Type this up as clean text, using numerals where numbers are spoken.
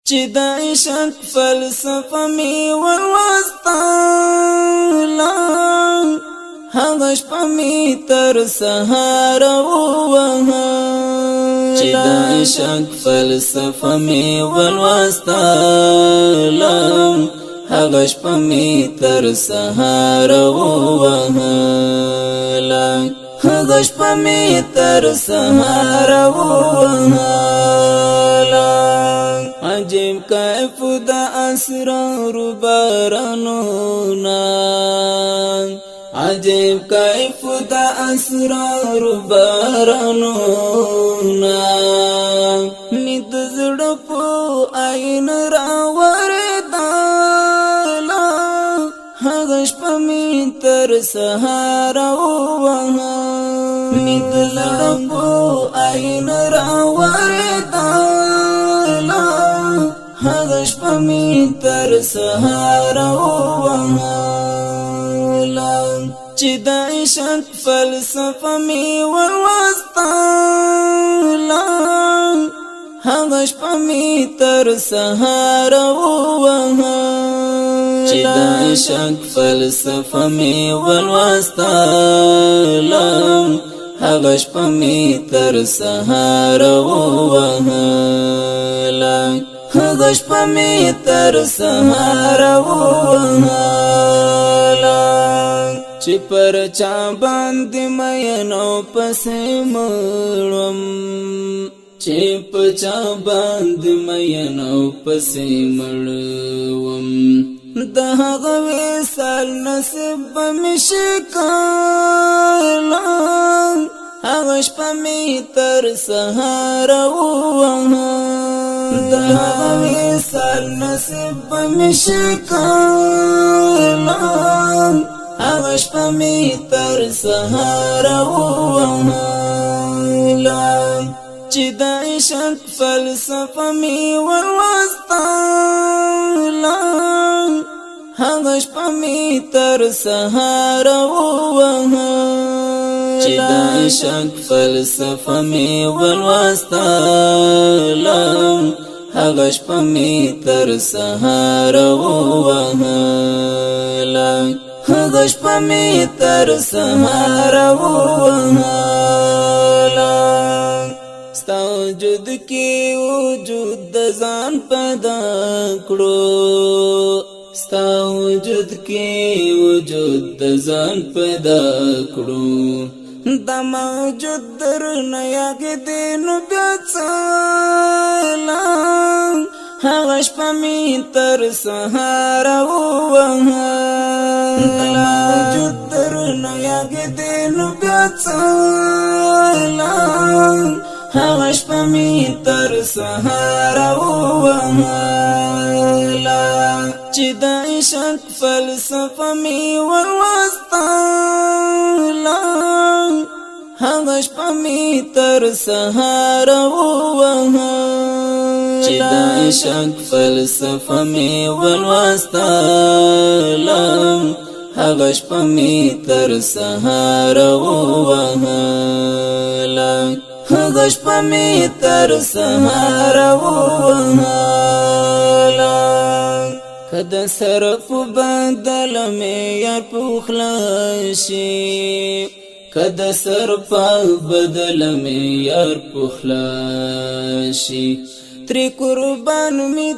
چې د عشق فلسفه می ولوستله هغه شپه می تر سهار ووهله چې د عشق فلسفه می ولوستله هغه شپه می تر سهار ووهله هغه شپه می تر سهار ووهله عجیب کیف د اسرار بارانونا عجیب کیف د اسرار بارانونا نید زړه په عین راورداله هغه شپه می تر سهار ووهله نید زړه په عین راورداله هغه شپه می تر سهار ووهله چې د عشق فلسفه می ولوستله هغه شپه می تر سهار ووهله چې د عشق فلسفه می ولوستله هغه شپه می تر سهار ووهله هغه شپه می تر سهار ووهله چې پر چا باندې مینو پسې مړم چې په چا باندې مینو پسې مړوم د هغه وصال نصیب به مې شکاله هغه شپه می تر سهار ووهله د هغه وصال نصیب به مې شکاله هغه شپه می تر سهار ووهله چې د عشق فلسفه می ولوستله هغه شپه می تر سهار ووهله چې د عشق فلسفه می ولوستله هغه شپه می تر سهار ووهله هغه شپه می تر سهار ووهله ستا وجود کی وجود د ځان پیدا کړو ستا وجود کی وجود د ځان پیدا کړو د موجود درنه یاګدې نو بیا څله هغه شپه می تر سهار ووهله د موجود درنه یاګدې نو بیا څله هغه شپه می تر سهار ووهله چې د عشق فلسفه می ولوستله هغه شپه می تر سهار ووهله چې د عشق فلسفه می ولوستله هغه شپه می تر سهار ووهله هغه شپه می تر سهار ووهله کده صرف بدل می یار پوخلاشي کده صرف بدل می یار پوخلاشي تری قربان می